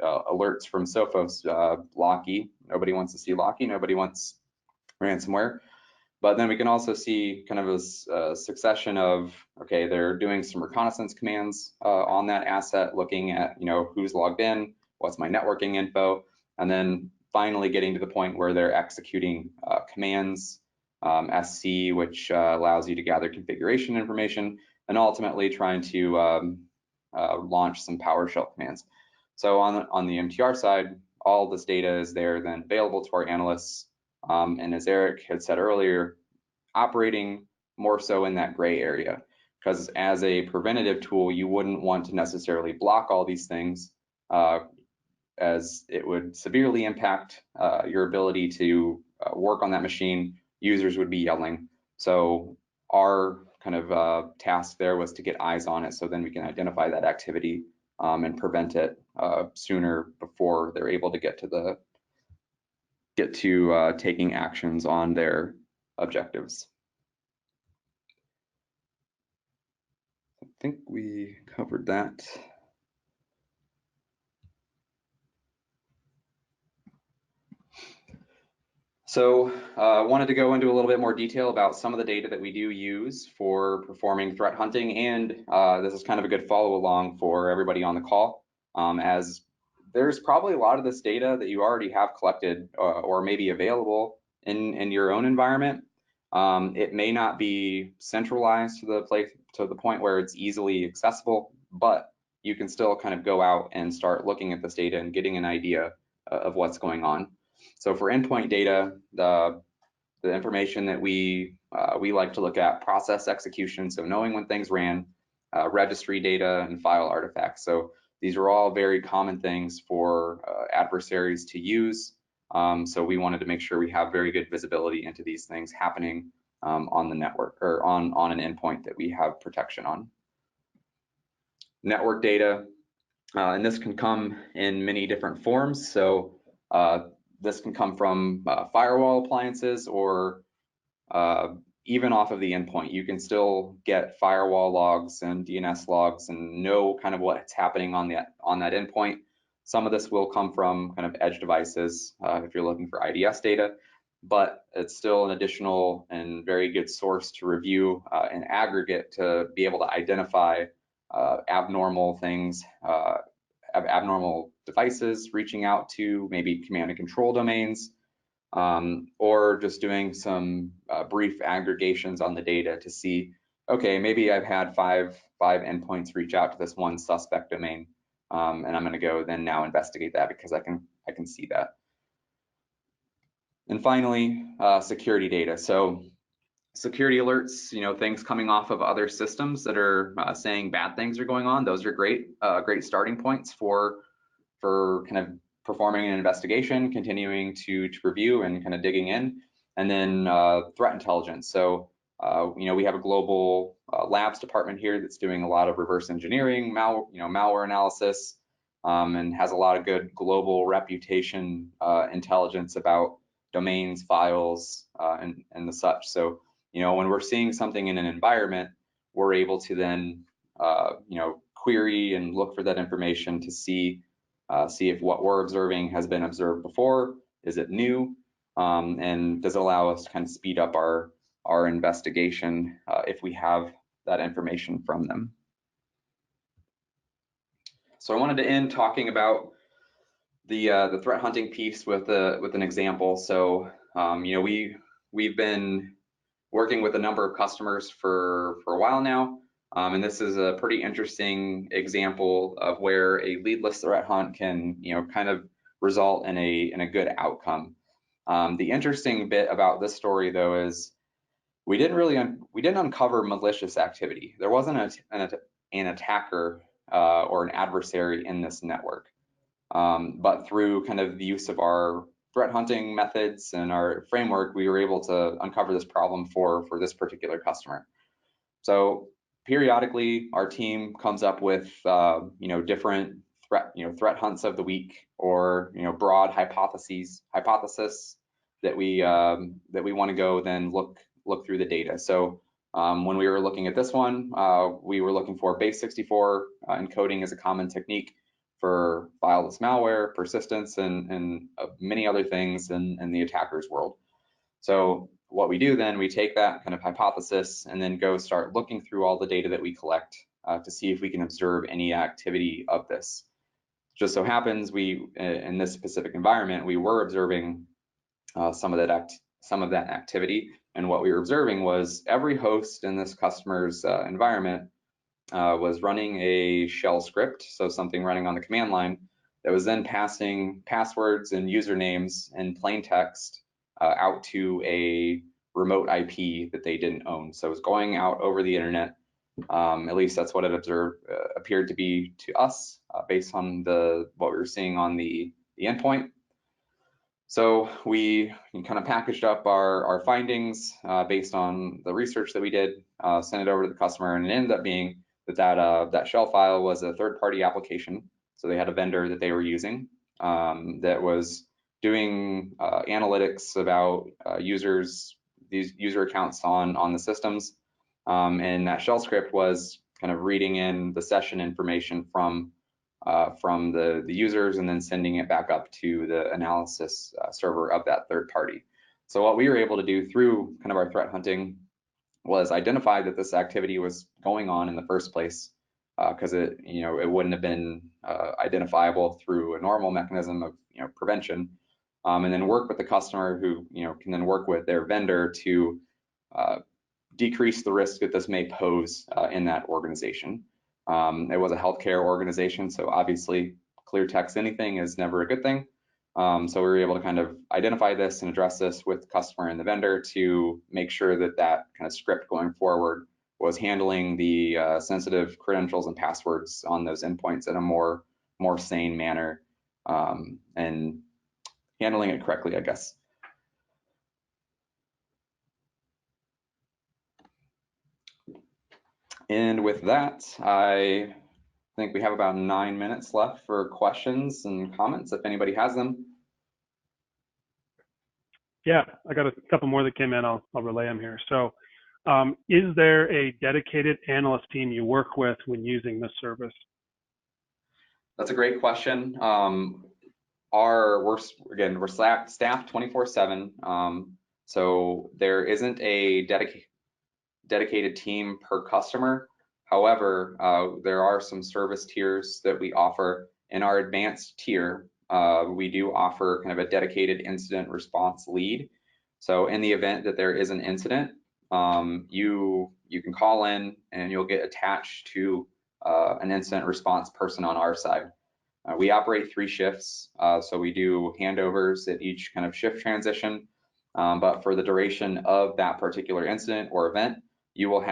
alerts from Sophos, Locky. Nobody wants to see Locky. Nobody wants ransomware. But then we can also see kind of a succession of, okay, they're doing some reconnaissance commands on that asset, looking at, who's logged in, what's my networking info, and then finally getting to the point where they're executing commands, SC, which allows you to gather configuration information, and ultimately trying to launch some PowerShell commands. So on the MTR side, all this data is there then available to our analysts. And as Eric had said earlier, operating more so in that gray area, because as a preventative tool, you wouldn't want to necessarily block all these things as it would severely impact your ability to work on that machine. Users would be yelling. So our kind of task there was to get eyes on it so then we can identify that activity and prevent it sooner before they're able to get to taking actions on their objectives. I think we covered that. So wanted to go into a little bit more detail about some of the data that we do use for performing threat hunting, and this is kind of a good follow along for everybody on the call, as there's probably a lot of this data that you already have collected or maybe available in your own environment. It may not be centralized to the point where it's easily accessible, but you can still kind of go out and start looking at this data and getting an idea of what's going on. So for endpoint data, the information that we like to look at: process execution, so knowing when things ran, registry data, and file artifacts. So these are all very common things for adversaries to use. So we wanted to make sure we have very good visibility into these things happening on the network or on an endpoint that we have protection on. Network data, and this can come in many different forms. So this can come from firewall appliances or even off of the endpoint. You can still get firewall logs and DNS logs and know kind of what's happening on that endpoint. Some of this will come from kind of edge devices if you're looking for IDS data, but it's still an additional and very good source to review in aggregate to be able to identify abnormal things, abnormal devices reaching out to maybe command and control domains, or just doing some brief aggregations on the data to see, okay, maybe I've had five endpoints reach out to this one suspect domain, and I'm going to go then now investigate that because I can see that. And finally, security data. So security alerts, things coming off of other systems that are saying bad things are going on. Those are great starting points for kind of performing an investigation, continuing to review and kind of digging in. And then threat intelligence. So we have a global labs department here that's doing a lot of reverse engineering, malware analysis, and has a lot of good global reputation intelligence about domains, files, and the such. So when we're seeing something in an environment, we're able to then query and look for that information to see if what we're observing has been observed before, is it new, and does it allow us to kind of speed up our investigation if we have that information from them. So I wanted to end talking about the threat hunting piece with an example. So we've been working with a number of customers for a while now, and this is a pretty interesting example of where a leadless threat hunt can kind of result in a good outcome. The interesting bit about this story though is we didn't uncover malicious activity. There wasn't an attacker or an adversary in this network. But through kind of the use of our threat hunting methods and our framework, we were able to uncover this problem for this particular customer. So periodically, our team comes up with different threat hunts of the week, or broad hypothesis that we want to go then look through the data. So when we were looking at this one, we were looking for base 64 encoding as a common technique for fileless malware, persistence, and many other things in the attacker's world. So what we do then, we take that kind of hypothesis and then go start looking through all the data that we collect to see if we can observe any activity of this. Just so happens in this specific environment, we were observing some of that activity, and what we were observing was every host in this customer's environment was running a shell script, so something running on the command line that was then passing passwords and usernames in plain text out to a remote IP that they didn't own. So it was going out over the internet. At least that's what it appeared to be to us based on what we were seeing on the endpoint. So we kind of packaged up our findings based on the research that we did, sent it over to the customer, and it ended up being that shell file was a third-party application. So they had a vendor that they were using that was doing analytics about these user accounts on the systems, and that shell script was kind of reading in the session information from the users and then sending it back up to the analysis server of that third party. So what we were able to do through kind of our threat hunting was identify that this activity was going on in the first place, because it wouldn't have been identifiable through a normal mechanism of prevention, and then work with the customer who can then work with their vendor to decrease the risk that this may pose in that organization. It was a healthcare organization, so obviously clear text anything is never a good thing. So we were able to kind of identify this and address this with the customer and the vendor to make sure that that kind of script going forward was handling the sensitive credentials and passwords on those endpoints in a more sane manner, and handling it correctly, I guess. And with that, I think we have about 9 minutes left for questions and comments, if anybody has them. Yeah, I got a couple more that came in. I'll relay them here. So, is there a dedicated analyst team you work with when using this service? That's a great question. We're staffed 24/7, so there isn't a dedicated team per customer. However, there are some service tiers that we offer. In our advanced tier, we do offer kind of a dedicated incident response lead. So in the event that there is an incident, you can call in and you'll get attached to an incident response person on our side. We operate 3 shifts, so we do handovers at each kind of shift transition. But for the duration of that particular incident or event, you will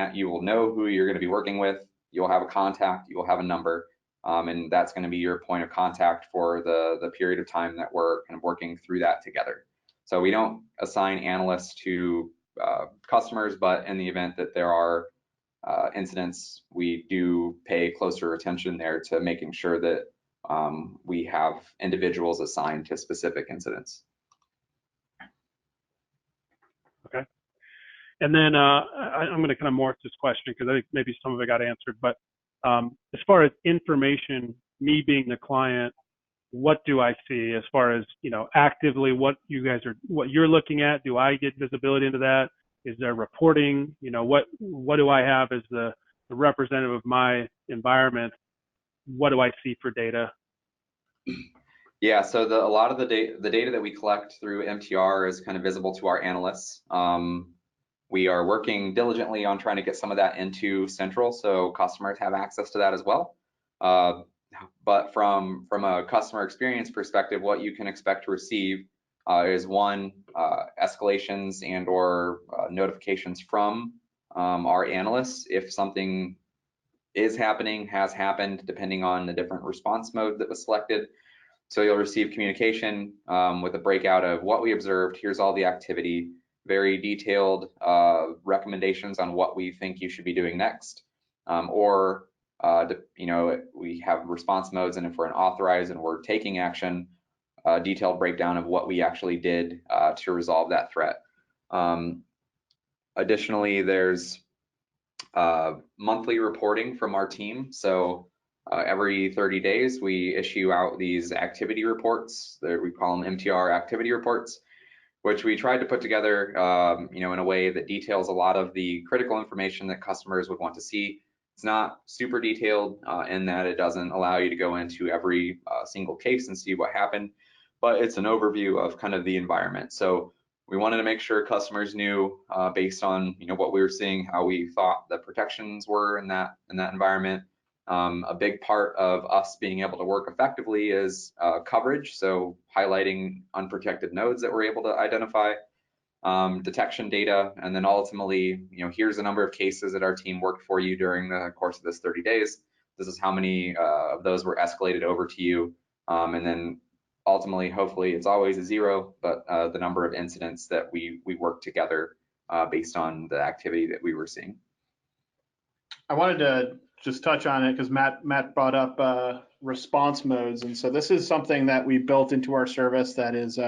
know who you're going to be working with. You'll have a contact. You will have a number, and that's going to be your point of contact for the period of time that we're kind of working through that together. So we don't assign analysts to customers, but in the event that there are incidents, we do pay closer attention there to making sure that we have individuals assigned to specific incidents. Okay. And then I'm going to kind of morph this question because I think maybe some of it got answered. But as far as information, me being the client, what do I see as far as actively what you're looking at? Do I get visibility into that? Is there reporting? What do I have as the representative of my environment? What do I see for data? Yeah, so a lot of the data that we collect through MTR is kind of visible to our analysts. We are working diligently on trying to get some of that into Central, so customers have access to that as well. But from a customer experience perspective, what you can expect to receive is one, escalations and or notifications from our analysts if something is happening, has happened, depending on the different response mode that was selected. So you'll receive communication with a breakout of what we observed. Here's all the activity, very detailed recommendations on what we think you should be doing next. We have response modes, and if we're unauthorized and we're taking action, a detailed breakdown of what we actually did to resolve that threat. Additionally, there's monthly reporting from our team. So every 30 days, we issue out these activity reports. We call them MTR activity reports, which we tried to put together, in a way that details a lot of the critical information that customers would want to see. It's not super detailed in that it doesn't allow you to go into every single case and see what happened, but it's an overview of kind of the environment. So we wanted to make sure customers knew, based on what we were seeing, how we thought the protections were in that environment. A big part of us being able to work effectively is coverage, so highlighting unprotected nodes that we're able to identify, detection data, and then ultimately, here's the number of cases that our team worked for you during the course of this 30 days. This is how many of those were escalated over to you, and then ultimately, hopefully, it's always a 0, but the number of incidents that we worked together based on the activity that we were seeing. I wanted to just touch on it because Matt brought up response modes, and so this is something that we built into our service that is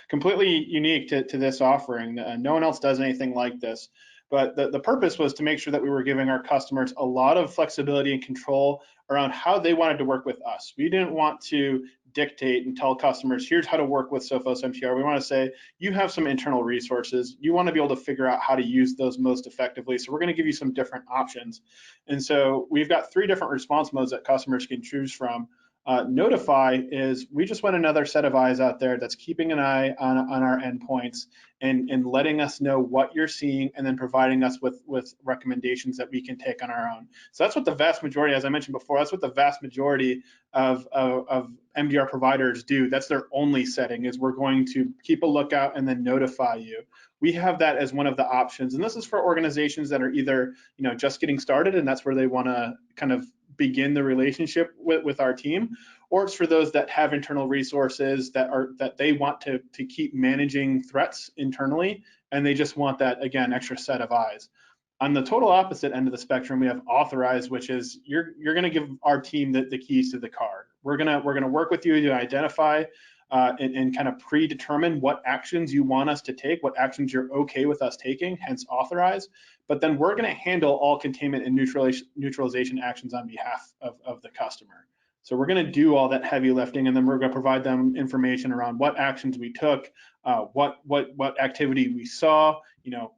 completely unique to this offering. No one else does anything like this, but the purpose was to make sure that we were giving our customers a lot of flexibility and control around how they wanted to work with us. We didn't want to dictate and tell customers, here's how to work with Sophos MTR. We want to say, you have some internal resources. You want to be able to figure out how to use those most effectively. So we're going to give you some different options. And so we've got 3 different response modes that customers can choose from. Notify is, we just want another set of eyes out there that's keeping an eye on our endpoints and letting us know what you're seeing, and then providing us with recommendations that we can take on our own. So that's what the vast majority, as I mentioned before, that's what the vast majority of MDR providers do. That's their only setting, is we're going to keep a lookout and then notify you. We have that as one of the options, and this is for organizations that are either just getting started, and that's where they want to kind of begin the relationship with our team, or it's for those that have internal resources that they want to keep managing threats internally, and they just want that, again, extra set of eyes. On the total opposite end of the spectrum, we have authorize, which is you're going to give our team the keys to the car. We're going to work with you to identify and kind of predetermine what actions you want us to take, what actions you're okay with us taking, hence authorize. But then we're going to handle all containment and neutralization actions on behalf of the customer. So we're going to do all that heavy lifting, and then we're going to provide them information around what actions we took, what activity we saw,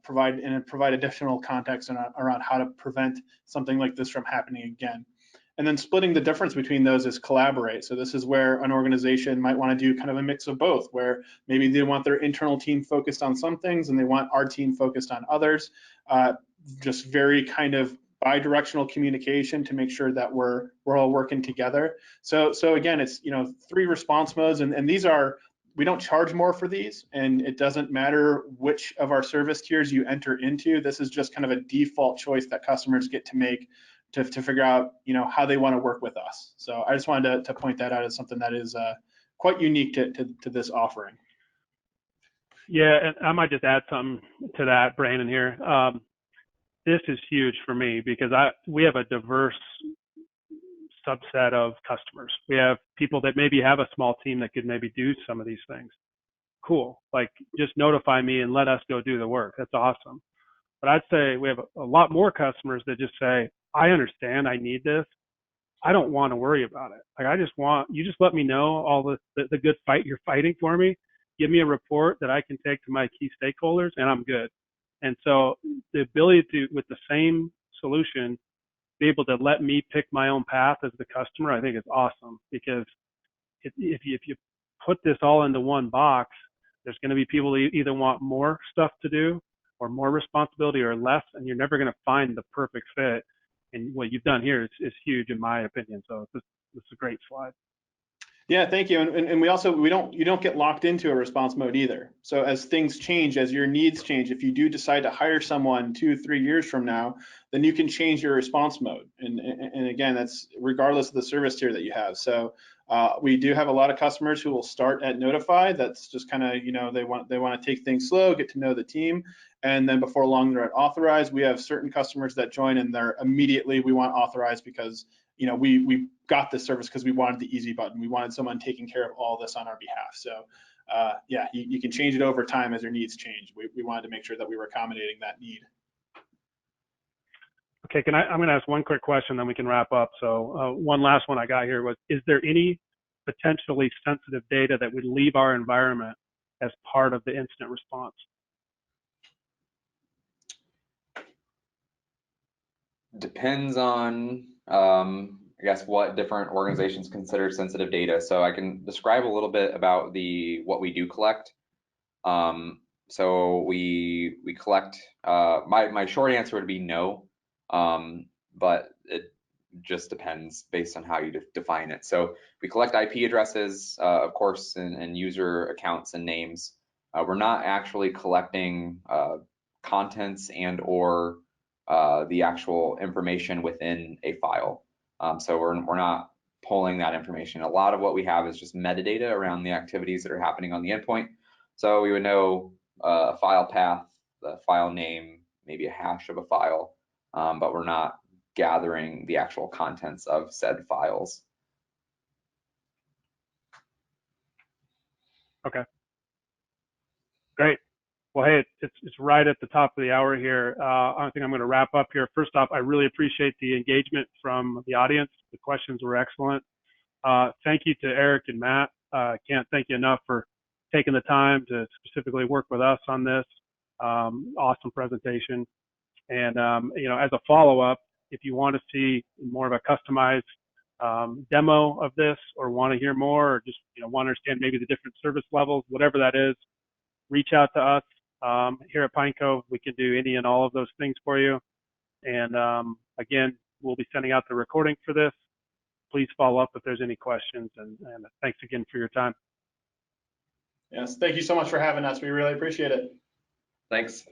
provide additional context around how to prevent something like this from happening again. And then splitting the difference between those is collaborate. So this is where an organization might want to do kind of a mix of both, where maybe they want their internal team focused on some things and they want our team focused on others. Just very kind of bi-directional communication to make sure that we're all working together. So again, it's 3 response modes, and these are, we don't charge more for these, and it doesn't matter which of our service tiers you enter into. This is just kind of a default choice that customers get to make to figure out how they want to work with us. So I just wanted to point that out as something that is quite unique to this offering. Yeah, and I might just add something to that, Brandon, here. This is huge for me because we have a diverse subset of customers. We have people that maybe have a small team that could maybe do some of these things. Cool, like just notify me and let us go do the work. That's awesome. But I'd say we have a lot more customers that just say, I understand, I need this. I don't want to worry about it. Like, I just want, you just let me know all the good fight you're fighting for me. Give me a report that I can take to my key stakeholders, and I'm good. And so the ability to, with the same solution, be able to let me pick my own path as the customer, I think is awesome, because if you put this all into one box, there's going to be people who either want more stuff to do or more responsibility or less, and you're never going to find the perfect fit. And what you've done here is huge in my opinion. So this is a great slide. Yeah, thank you. And you don't get locked into a response mode either. So as things change, as your needs change, if you do decide to hire someone 2-3 years from now, then you can change your response mode. And again, that's regardless of the service tier that you have. So we do have a lot of customers who will start at notify. That's just kind of, they want to take things slow, get to know the team. And then before long, they're at authorize. We have certain customers that join and they're immediately, we want authorized because we got this service because we wanted the easy button. We wanted someone taking care of all this on our behalf. So yeah, you can change it over time as your needs change. We wanted to make sure that we were accommodating that need. Okay, I'm going to ask one quick question, then we can wrap up. So one last one I got here was, is there any potentially sensitive data that would leave our environment as part of the incident response? Depends on, I guess, what different organizations consider sensitive data. So I can describe a little bit about what we do collect. So we collect, my short answer would be no, but it just depends based on how you define it. So we collect IP addresses, of course, and user accounts and names. We're not actually collecting contents and or the actual information within a file. So we're not pulling that information. A lot of what we have is just metadata around the activities that are happening on the endpoint. So we would know a file path, the file name, maybe a hash of a file, but we're not gathering the actual contents of said files. Okay, great. Well, hey, it's right at the top of the hour here. I think I'm going to wrap up here. First off, I really appreciate the engagement from the audience. The questions were excellent. Thank you to Eric and Matt. Can't thank you enough for taking the time to specifically work with us on this. Awesome presentation. And, as a follow-up, if you want to see more of a customized demo of this, or want to hear more, or just, want to understand maybe the different service levels, whatever that is, reach out to us. Here at Pine Cove, we can do any and all of those things for you. And again, we'll be sending out the recording for this. Please follow up if there's any questions, and thanks again for your time. Yes, thank you so much for having us. We really appreciate it. Thanks.